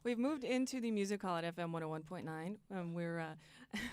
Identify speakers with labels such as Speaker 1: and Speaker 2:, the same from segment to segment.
Speaker 1: We've moved into the music hall at FM 101.9.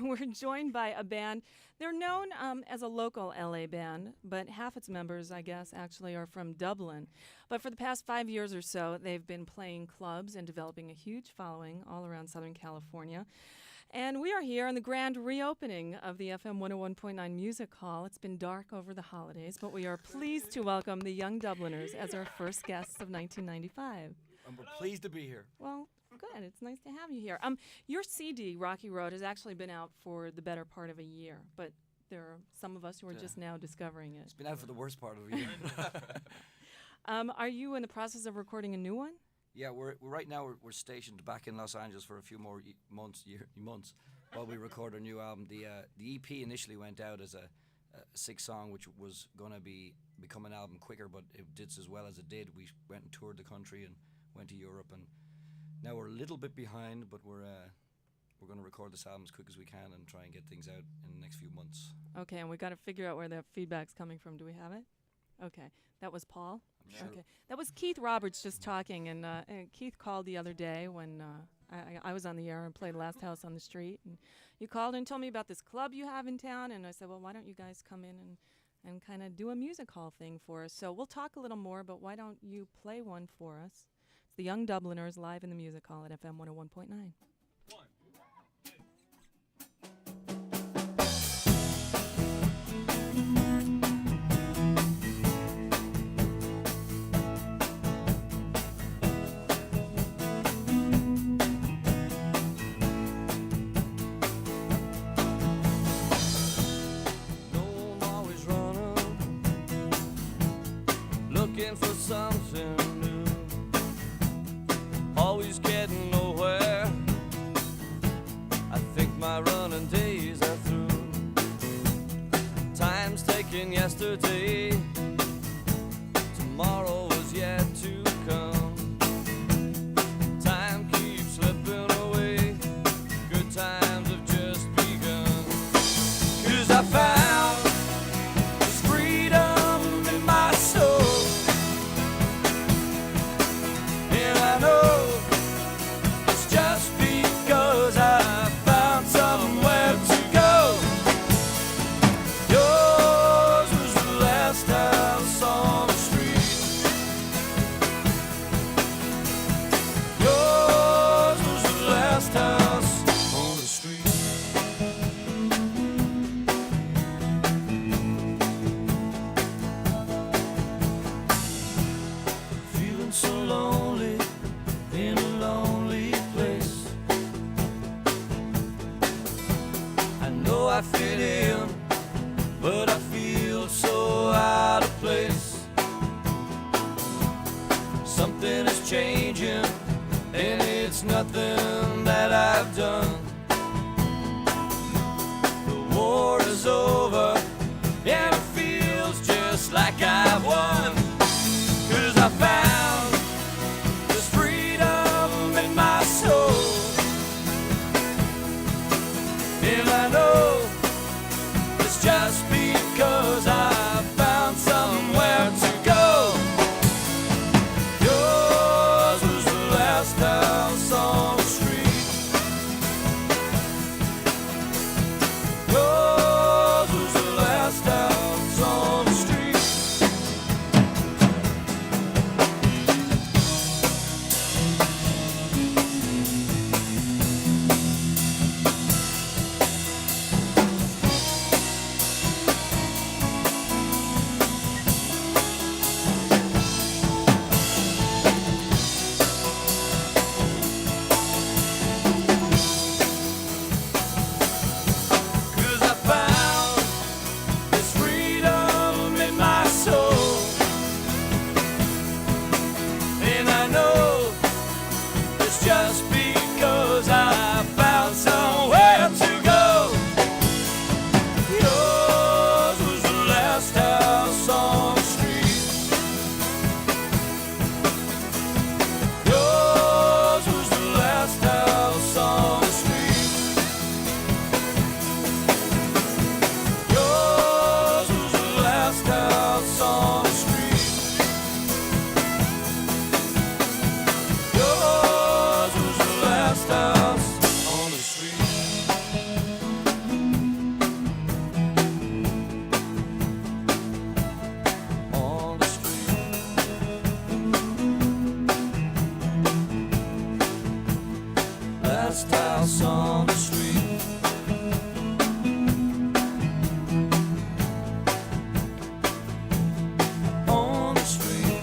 Speaker 1: We're joined by a band. They're known as a local LA band, but half its members, I guess, actually are from Dublin. But for the past 5 years or so, they've been playing clubs and developing a huge following all around Southern California. And we are here on the grand reopening of the FM 101.9 Music Hall. It's been dark over the holidays, but we are pleased to welcome the Young Dubliners as our first guests of 1995.
Speaker 2: And we're pleased to be here.
Speaker 1: Well, good. It's nice to have you here. Your CD, Rocky Road, has actually been out for the better part of a year, but there are some of us who are just now discovering it.
Speaker 2: It's been out for the worst part of a year.
Speaker 1: Are you in the process of recording a new one?
Speaker 2: Yeah, we're right now we're stationed back in Los Angeles for a few more months while we record our new album. The EP initially went out as a 6-song, which was going to become an album quicker, but it did as well as it did. We went and toured the country and went to Europe, and now we're a little bit behind, but we're going to record this album as quick as we can and try and get things out in the next few months.
Speaker 1: Okay, and we got to figure out where the feedback's coming from. Do we have it? Okay, that was Paul.
Speaker 2: Sure.
Speaker 1: Okay, that was Keith Roberts just talking, and Keith called the other day when I was on the air and played Last House on the Street, and you called and told me about this club you have in town, and I said, well, why don't you guys come in and kind of do a music hall thing for us? So we'll talk a little more, but why don't you play one for us? It's the Young Dubliners live in the music hall at FM 101.9.
Speaker 3: Looking for something new, always getting nowhere. I think my running days are through. Time's taking yesterday, tomorrow is yet to come. Time keeps slipping away, good times have just begun. 'Cause I found this freedom in my soul. I fit in, but I feel so out of place. Something is changing, and it's nothing that I've done. The war is over, and it feels just like I've won. 'Cause I found this freedom in my soul, and I know just because I found somewhere to go. Yours was the last house on the street. Yours was the last house on the street. Just because I found somewhere to go. Yours was the last house on the street. Yours was the last house on the street. Yours was the last house on the street. Yours was last house on the street. On the street.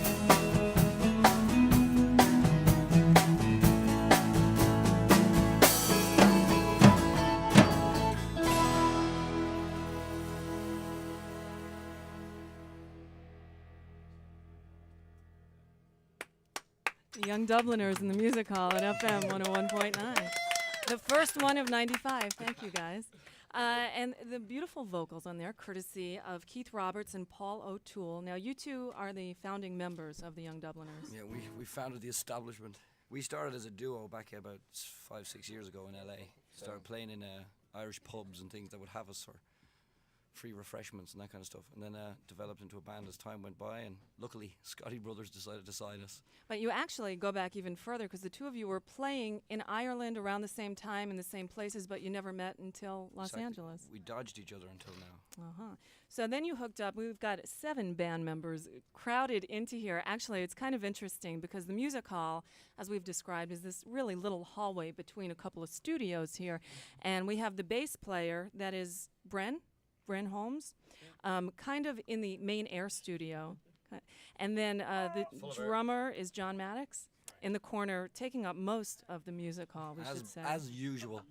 Speaker 1: The Young Dubliners in the Music Hall at FM 101.9. The first one of 95. Thank you, guys. And the beautiful vocals on there, courtesy of Keith Roberts and Paul O'Toole. Now, you two are the founding members of the Young Dubliners.
Speaker 2: Yeah, we founded the establishment. We started as a duo back about 5-6 years ago in LA. Started playing in Irish pubs and things that would have us for free refreshments and that kind of stuff. And then developed into a band as time went by. And luckily, Scotty Brothers decided to sign us.
Speaker 1: But you actually go back even further because the two of you were playing in Ireland around the same time in the same places, but you never met until Los
Speaker 2: Exactly.
Speaker 1: Angeles.
Speaker 2: We dodged each other until now.
Speaker 1: Uh-huh. So then you hooked up. We've got 7 band members crowded into here. Actually, it's kind of interesting because the music hall, as we've described, is this really little hallway between a couple of studios here. And we have the bass player, that is Bren Holmes, kind of in the main air studio. And then the drummer is John Maddox in the corner, taking up most of the music hall, we should say.
Speaker 2: As usual.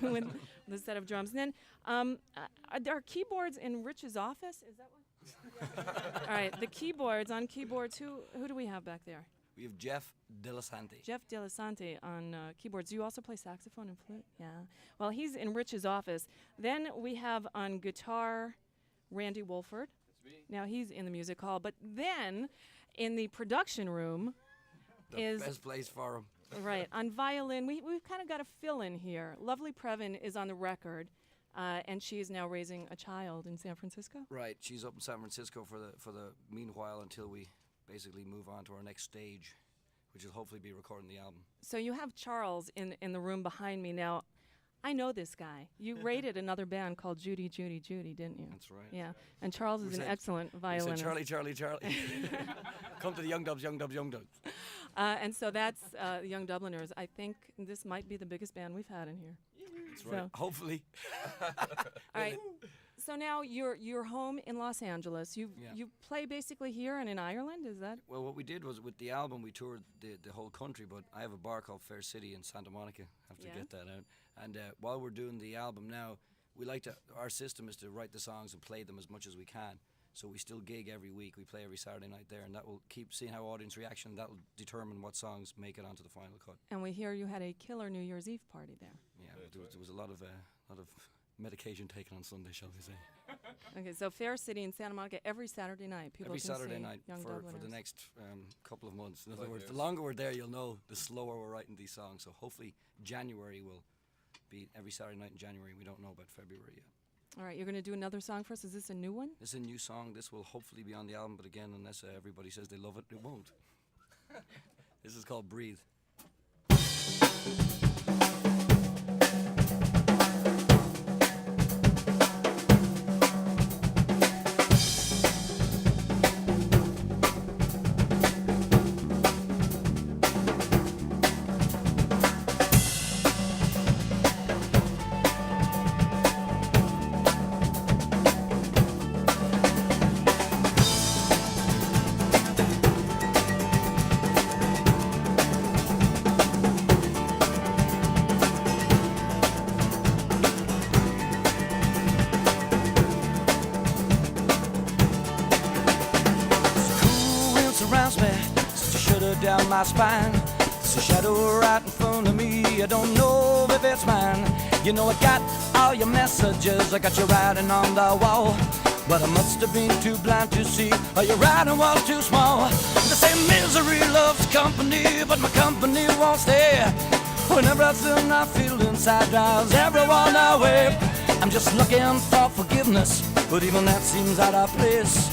Speaker 1: With the set of drums. And then are there keyboards in Rich's office? Is that one? All right, the keyboards, on keyboards, who do we have back there?
Speaker 2: We have Jeff Delasante.
Speaker 1: Jeff Delasante on keyboards. Do you also play saxophone and flute? Yeah. Well, he's in Rich's office. Then we have on guitar Randy Wolford. Now he's in the music hall. But then in the production room
Speaker 2: The best place for him.
Speaker 1: Right. On violin, we've kind of got a fill-in here. Lovely Previn is on the record, and she is now raising a child in San Francisco.
Speaker 2: Right. She's up in San Francisco for the meanwhile until we basically move on to our next stage, which will hopefully be recording the album.
Speaker 1: So you have Charles in the room behind me now. I know this guy. You rated another band called Judy, Judy, Judy, didn't you?
Speaker 2: That's right.
Speaker 1: Yeah. And Charles is an excellent violinist.
Speaker 2: Charlie, Charlie, Charlie. Come to the Young Dubs, Young Dubs, Young Dubs.
Speaker 1: And so that's Young Dubliners. I think this might be the biggest band we've had in here.
Speaker 2: That's right. Hopefully.
Speaker 1: All right. So now you're home in Los Angeles. You play basically here and in Ireland, is that?
Speaker 2: Well, what we did was with the album, we toured the whole country, but I have a bar called Fair City in Santa Monica. Have to get that out. And while we're doing the album now, we like to, our system is to write the songs and play them as much as we can. So we still gig every week. We play every Saturday night there, and that will keep seeing how audience reaction. That will determine what songs make it onto the final cut.
Speaker 1: And we hear you had a killer New Year's Eve party there.
Speaker 2: Yeah, there was a lot of medication taken on Sunday, shall we say.
Speaker 1: Okay, so Fair City in Santa Monica every Saturday night. People
Speaker 2: every
Speaker 1: can
Speaker 2: Saturday
Speaker 1: see
Speaker 2: night
Speaker 1: Young
Speaker 2: for
Speaker 1: Dubliners.
Speaker 2: the next couple of months. In other words, the longer we're there, you'll know, the slower we're writing these songs. So hopefully January will be every Saturday night in January. We don't know about February yet.
Speaker 1: All right, you're going to do another song for us. Is this a new one?
Speaker 2: This is a new song. This will hopefully be on the album, but again, unless everybody says they love it, it won't. This is called Breathe. Down my spine, it's a shadow right in front of me. I don't know if it's mine. You know I got all your messages, I got you writing on the wall, but I must have been too blind to see, or your writing was too small. They say misery loves company, but my company won't stay. When everything I feel inside drives everyone away. I'm just looking for forgiveness, but even that seems out of place.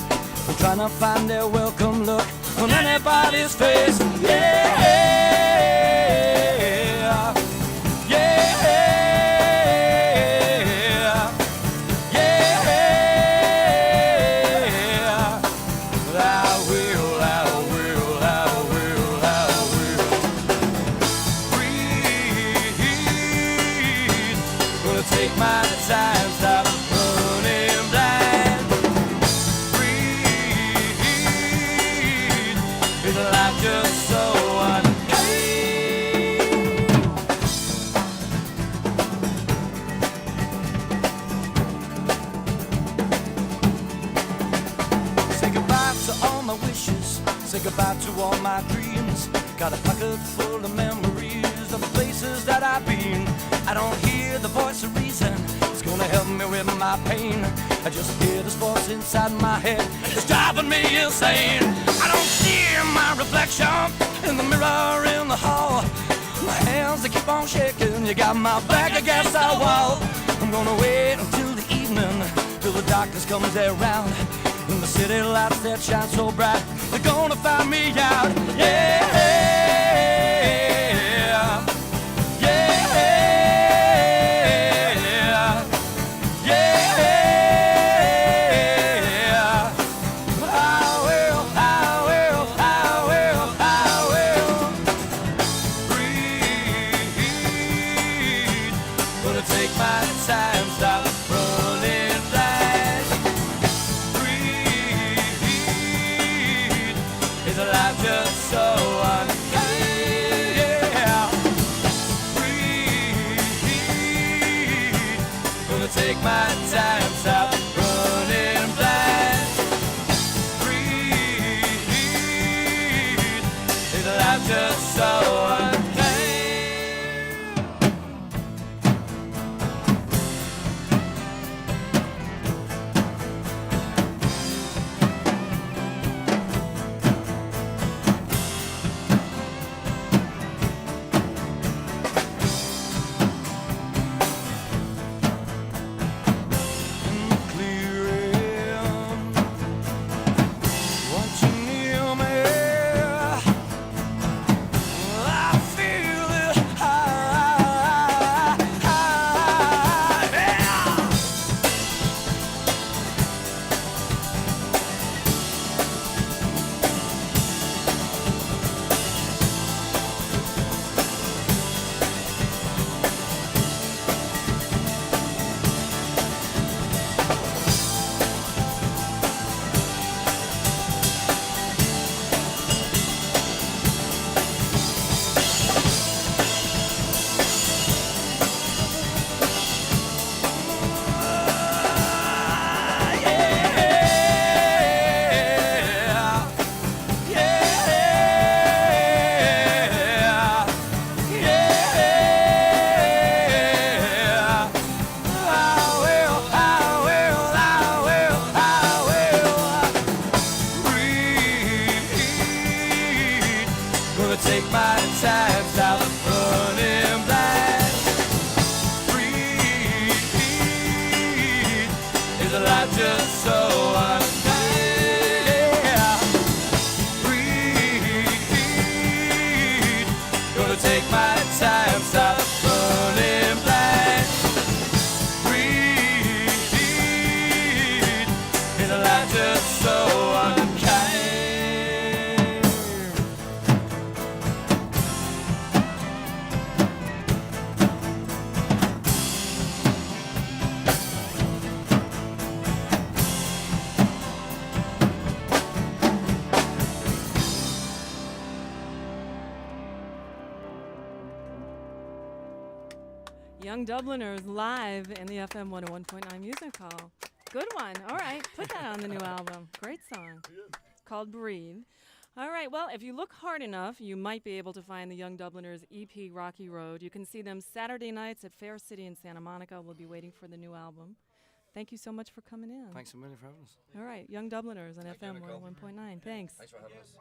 Speaker 2: I'm trying to find a welcome look on anybody's face. Yeah, yeah, yeah, yeah. But I will, I will, I will, I will breathe.
Speaker 3: my time, stop running blind. Breathe, is life just so unkind? Say goodbye to all my wishes, say goodbye to all my dreams. Got a pocket full of memories of the places that I've been. I don't hear the voice of reason, it's gonna help me with my pain. I just hear this voice inside my head, it's driving me insane. I don't see my reflection in the mirror in the hall. My hands, they keep on shaking, you got my back against the wall. I'm gonna wait until the evening, till the darkness comes around. And the city lights that shine so bright, they're gonna find me out. Yeah, yeah, yeah. I will, I will, I will, I will breathe. Gonna take my time, stop running blind. Is life just so unkind? Yeah. Breathe. Gonna take my time, stop running blind. Breathe. Is life just so unkind? Take my time, stop running blind. Breathe. Is life just so unkind? Yeah. Breathe. Gonna take my time, stop running blind. Breathe. Is life just so unkind?
Speaker 1: Young Dubliners live in the FM 101.9 Music Hall. Good one. All right. Put that on the new album. Great song. Called Breathe. All right. Well, if you look hard enough, you might be able to find the Young Dubliners EP Rocky Road. You can see them Saturday nights at Fair City in Santa Monica. We'll be waiting for the new album. Thank you so much for coming in.
Speaker 2: Thanks a million for having us.
Speaker 1: All right. Young Dubliners on
Speaker 2: Thank you,
Speaker 1: FM
Speaker 2: Nicole.
Speaker 1: 101.9. Thanks.
Speaker 2: Thanks for having us.